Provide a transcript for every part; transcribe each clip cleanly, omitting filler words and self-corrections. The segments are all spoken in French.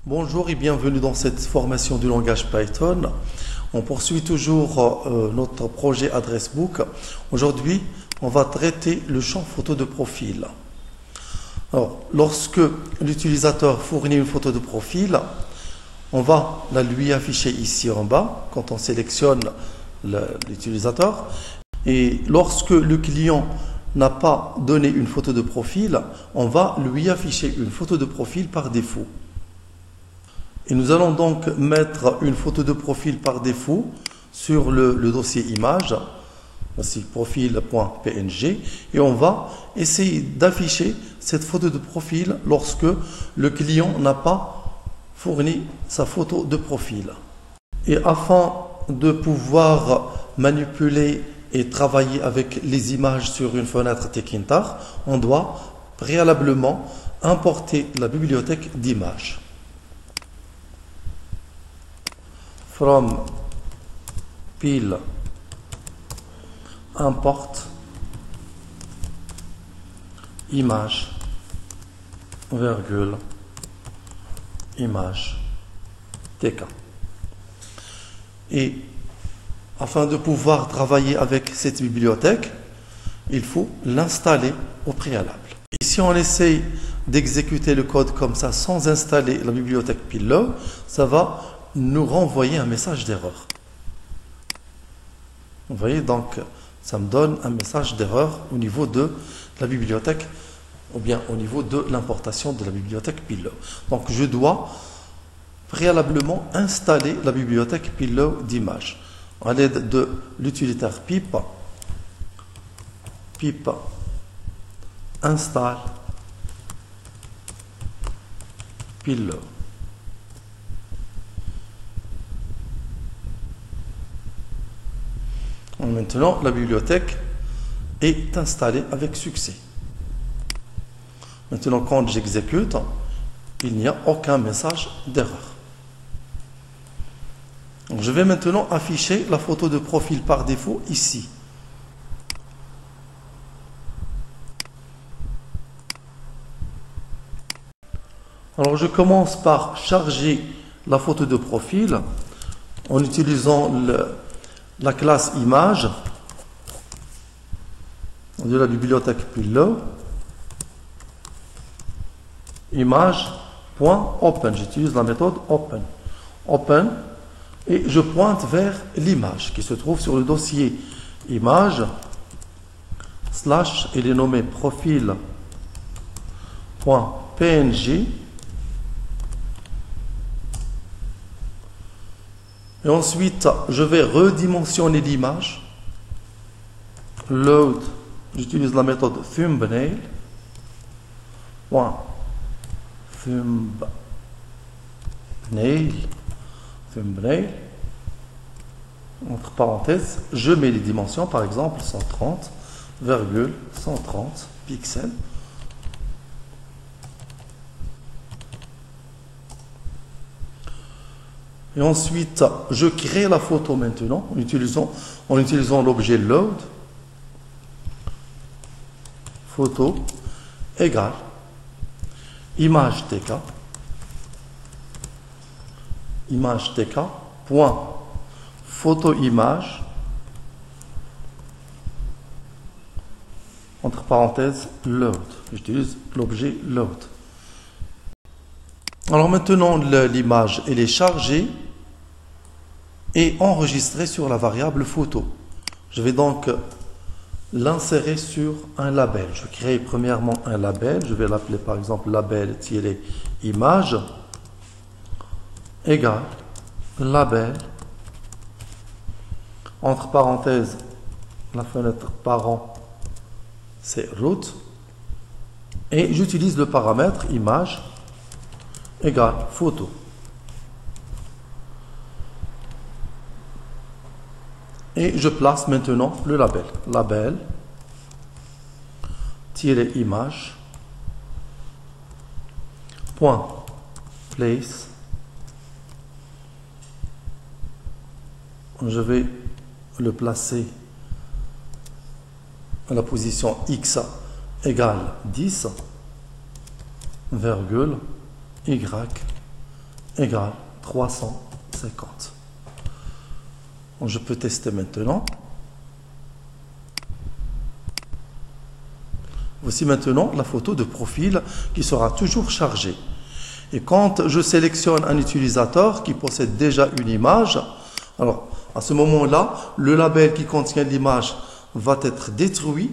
Bonjour et bienvenue dans cette formation du langage Python. On poursuit toujours notre projet Address Book. Aujourd'hui, on va traiter le champ photo de profil. Alors, lorsque l'utilisateur fournit une photo de profil, on va la lui afficher ici en bas quand on sélectionne l'utilisateur. Et lorsque le client n'a pas donné une photo de profil, on va lui afficher une photo de profil par défaut. Et nous allons donc mettre une photo de profil par défaut sur le dossier image, voici profil.png, et on va essayer d'afficher cette photo de profil lorsque le client n'a pas fourni sa photo de profil. Et afin de pouvoir manipuler et travailler avec les images sur une fenêtre Tkinter, on doit préalablement importer la bibliothèque d'images. From pile import image virgule image tk. Et afin de pouvoir travailler avec cette bibliothèque, il faut l'installer au préalable. Et si on essaye d'exécuter le code comme ça sans installer la bibliothèque Pillow, ça va nous renvoyer un message d'erreur. Vous voyez, donc ça me donne un message d'erreur au niveau de la bibliothèque ou bien au niveau de l'importation de la bibliothèque Pillow. Donc je dois préalablement installer la bibliothèque Pillow d'images à l'aide de l'utilitaire pip install Pillow. Maintenant, la bibliothèque est installée avec succès. Maintenant, quand j'exécute, il n'y a aucun message d'erreur. Je vais maintenant afficher la photo de profil par défaut ici. Alors, je commence par charger la photo de profil en utilisant la classe image de la bibliothèque Pillow, image.open. J'utilise la méthode open et je pointe vers l'image qui se trouve sur le dossier image / il est nommé profil.png. Et ensuite, je vais redimensionner l'image. Load, j'utilise la méthode thumbnail. Thumbnail. Entre parenthèses, je mets les dimensions, par exemple 130,130 pixels. Et ensuite, je crée la photo maintenant en utilisant l'objet load. Photo égale image tk point photo image entre parenthèses load. J'utilise l'objet load. Alors maintenant, l'image elle est chargée et enregistrée sur la variable photo. Je vais donc l'insérer sur un label. Je crée premièrement un label. Je vais l'appeler par exemple label-image égale label entre parenthèses la fenêtre parent c'est root et j'utilise le paramètre image égale photo. Et je place maintenant le label. Label-image point place. Je vais le placer à la position x égale 10, virgule, y égale 350. Donc, je peux tester maintenant. Voici maintenant la photo de profil qui sera toujours chargée. Et quand je sélectionne un utilisateur qui possède déjà une image, alors à ce moment-là, le label qui contient l'image va être détruit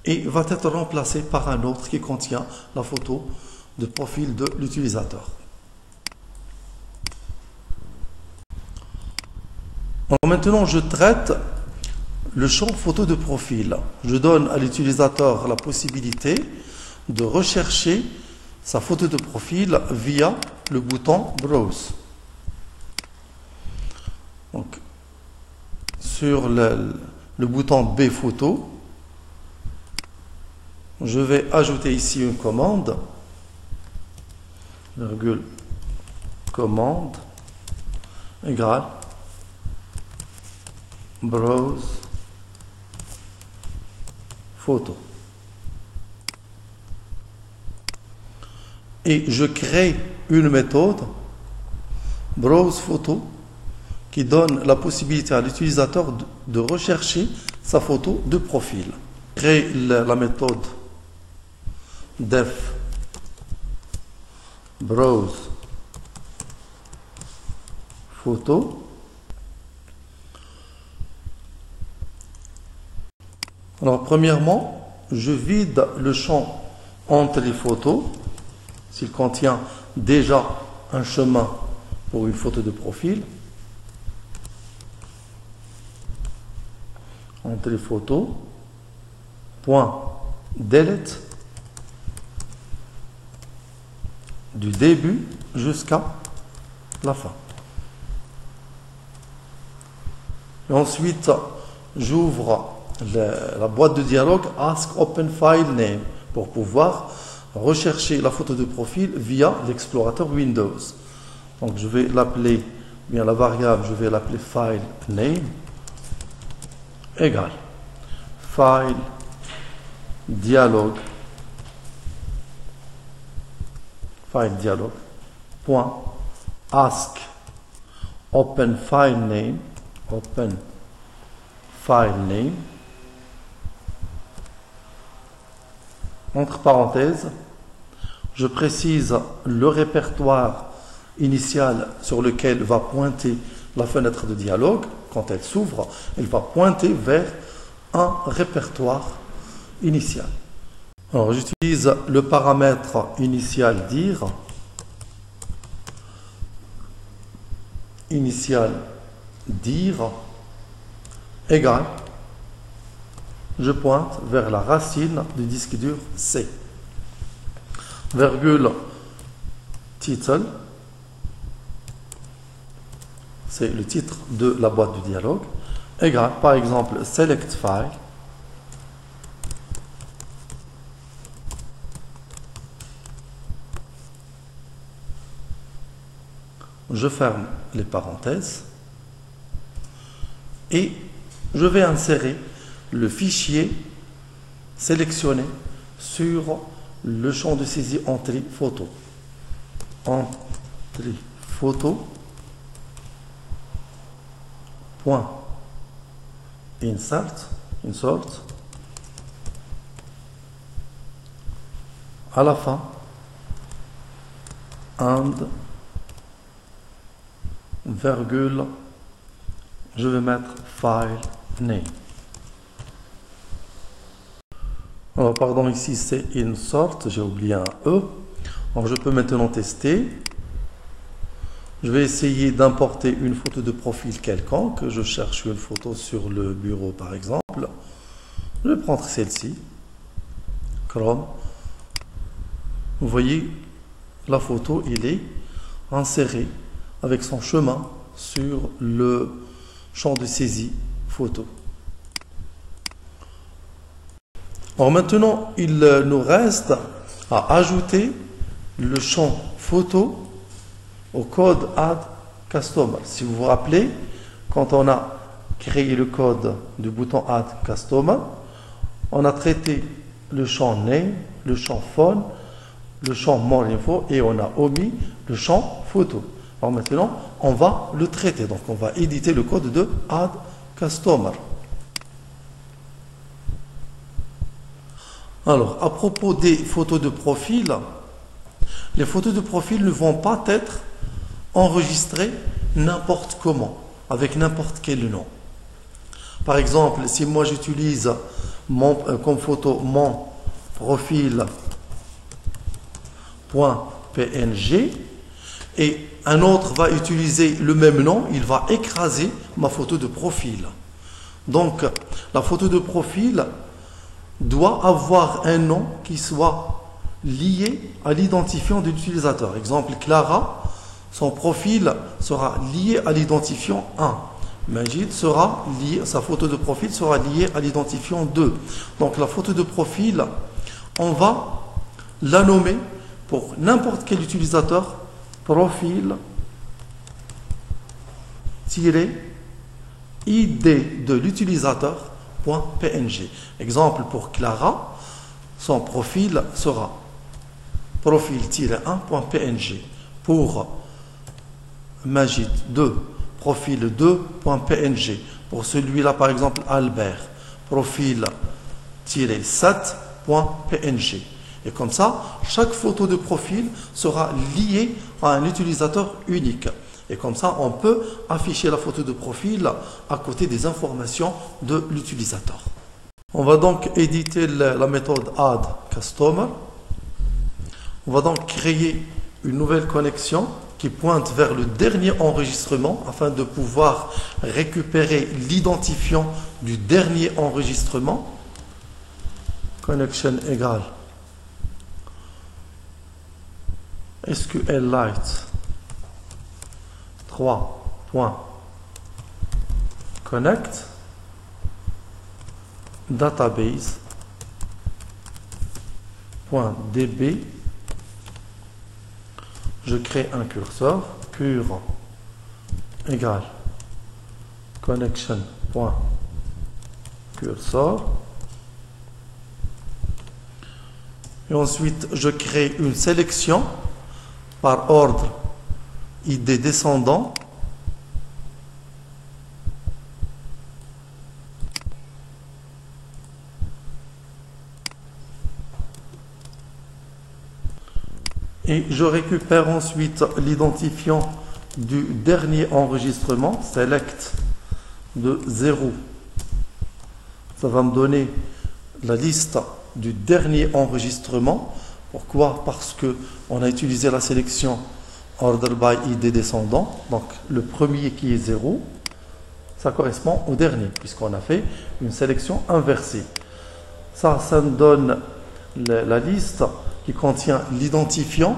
et va être remplacé par un autre qui contient la photo de profil de l'utilisateur. Maintenant, je traite le champ photo de profil. Je donne à l'utilisateur la possibilité de rechercher sa photo de profil via le bouton Browse. Donc, sur le bouton B photo, je vais ajouter ici une commande, virgule, commande, égale, Browse, photo. Et je crée une méthode, Browse photo, qui donne la possibilité à l'utilisateur de rechercher sa photo de profil. Crée la méthode def browse photo. Alors, premièrement, je vide le champ entre les photos, s'il contient déjà un chemin pour une photo de profil. Entre les photos, point delete, du début jusqu'à la fin. Et ensuite, j'ouvre la boîte de dialogue Ask Open File Name pour pouvoir rechercher la photo de profil via l'explorateur Windows. Donc je vais l'appeler, bien la variable, je vais l'appeler File Name égale File Dialogue point Ask Open File Name entre parenthèses, je précise le répertoire initial sur lequel va pointer la fenêtre de dialogue. Quand elle s'ouvre, elle va pointer vers un répertoire initial. Alors, j'utilise le paramètre initial dir, égale, je pointe vers la racine du disque dur C. Virgule title, c'est le titre de la boîte du dialogue, égale par exemple select file, je ferme les parenthèses et je vais insérer le fichier sélectionné sur le champ de saisie entrée photo. Entrée photo. Point. Insert. À la fin. And. Virgule. Je vais mettre file name. Alors, pardon, ici c'est insert, j'ai oublié un E. Alors, je peux maintenant tester. Je vais essayer d'importer une photo de profil quelconque. Je cherche une photo sur le bureau par exemple. Je vais prendre celle-ci. Chrome. Vous voyez, la photo, il est inséré avec son chemin sur le champ de saisie photo. Alors maintenant, il nous reste à ajouter le champ photo au code Add Customer. Si vous vous rappelez, quand on a créé le code du bouton Add Customer, on a traité le champ Name, le champ Phone le champ more info et on a omis le champ photo. Alors maintenant, on va le traiter. Donc on va éditer le code de add customer. Alors, à propos des photos de profil, les photos de profil ne vont pas être enregistrées n'importe comment, avec n'importe quel nom. Par exemple, si moi j'utilise comme photo mon profil.png et un autre va utiliser le même nom, il va écraser ma photo de profil. Donc, la photo de profil doit avoir un nom qui soit lié à l'identifiant de l'utilisateur. Exemple, Clara, son profil sera lié à l'identifiant 1. Majid sera lié, sa photo de profil sera liée à l'identifiant 2. Donc la photo de profil, on va la nommer pour n'importe quel utilisateur profil ID de l'utilisateur.png. Exemple pour Clara, son profil sera profil-1.png. Pour Majid 2, profil2.png. Pour celui-là, par exemple, Albert, profil-7.png. Et comme ça, chaque photo de profil sera liée à un utilisateur unique. Et comme ça, on peut afficher la photo de profil à côté des informations de l'utilisateur. On va donc éditer la méthode add customer. On va donc créer une nouvelle connexion qui pointe vers le dernier enregistrement afin de pouvoir récupérer l'identifiant du dernier enregistrement. Connection égale SQLite 3.connect database.db. Je crée un curseur, cure égale connection.cursor. Et ensuite, je crée une sélection par ordre ID descendant. Et je récupère ensuite l'identifiant du dernier enregistrement, select de 0. Ça va me donner la liste du dernier enregistrement. Pourquoi? Parce que on a utilisé la sélection order by ID descendant. Donc le premier qui est 0, ça correspond au dernier, puisqu'on a fait une sélection inversée. Ça me donne la liste qui contient l'identifiant,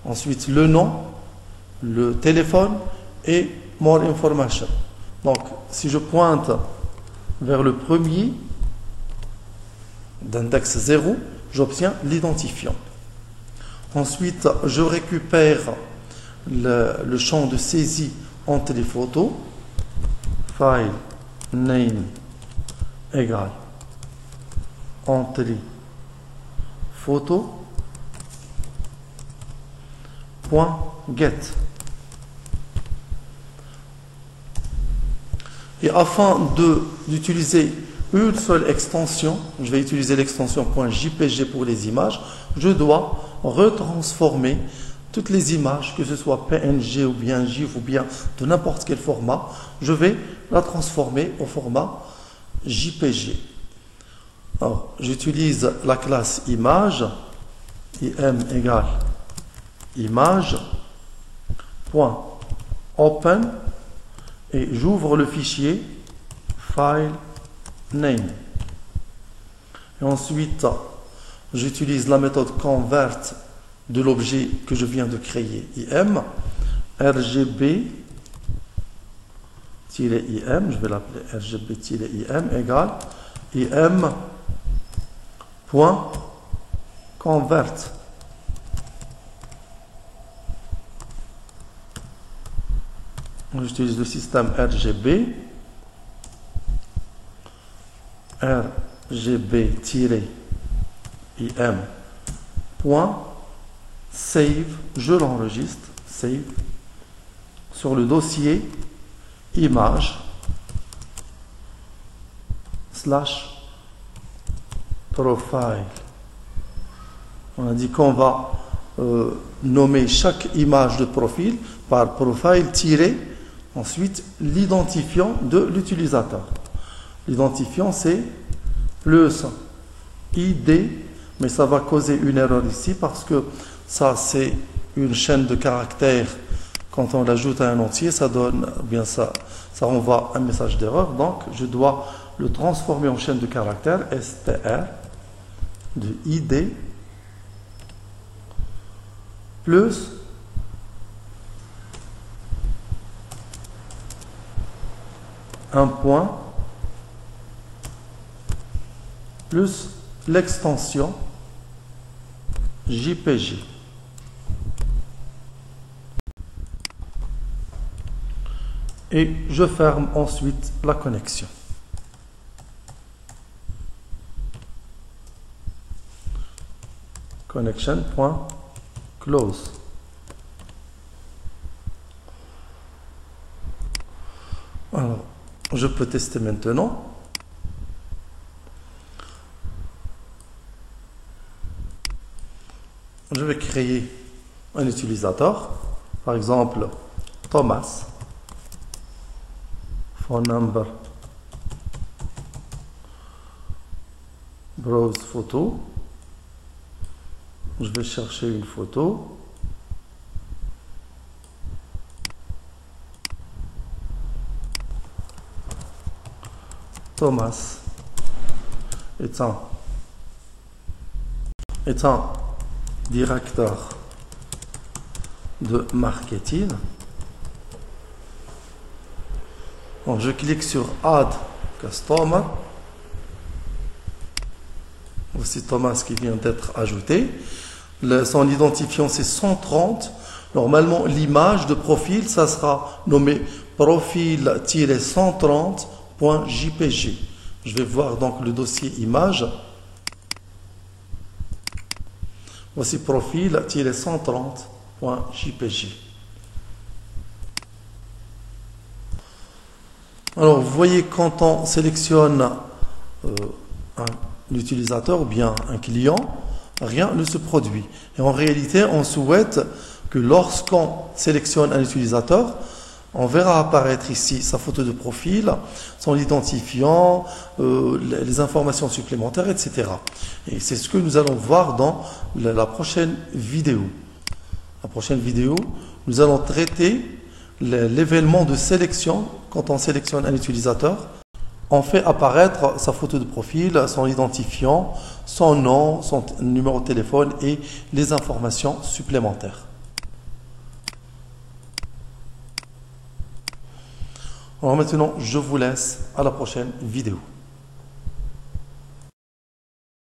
ensuite le nom, le téléphone et more information. Donc, si je pointe vers le premier d'index 0, j'obtiens l'identifiant. Ensuite, je récupère le champ de saisie entre les photos. File name égale entry photo point get. Et afin d'utiliser une seule extension, je vais utiliser l'extension .jpg pour les images, je dois retransformer toutes les images, que ce soit PNG ou bien GIF ou bien de n'importe quel format, je vais la transformer au format JPG. Alors, j'utilise la classe image, im égale image, point open, et j'ouvre le fichier file name. Et ensuite, j'utilise la méthode convert de l'objet que je viens de créer, im, rgb-im, je vais l'appeler rgb-im égale im.convert. J'utilise le système RGB, point save, je l'enregistre, save, sur le dossier image slash profile. On a dit qu'on va nommer chaque image de profil par profile tiré ensuite l'identifiant de l'utilisateur. L'identifiant c'est plus ID, mais ça va causer une erreur ici parce que ça c'est une chaîne de caractères. Quand on l'ajoute à un entier, ça donne bien ça envoie un message d'erreur. Donc je dois le transformer en chaîne de caractères str de ID plus un point plus l'extension JPG. Et je ferme ensuite la connexion. Connection.close. Alors, je peux tester maintenant. Je vais créer un utilisateur, par exemple Thomas, phone number, browse photo. Je vais chercher une photo. Thomas est un directeur de marketing. Donc je clique sur Add Customer. Voici Thomas qui vient d'être ajouté. Son identifiant c'est 130. Normalement l'image de profil ça sera nommé profil-130.jpg. Je vais voir donc le dossier image. Voici profil-130.jpg. Alors vous voyez quand on sélectionne un utilisateur ou bien un client, rien ne se produit. Et en réalité, on souhaite que lorsqu'on sélectionne un utilisateur, on verra apparaître ici sa photo de profil, son identifiant, les informations supplémentaires, etc. Et c'est ce que nous allons voir dans la prochaine vidéo. La prochaine vidéo, nous allons traiter l'événement de sélection. Quand on sélectionne un utilisateur, on fait apparaître sa photo de profil, son identifiant, son nom, son numéro de téléphone et les informations supplémentaires. Alors maintenant, je vous laisse à la prochaine vidéo.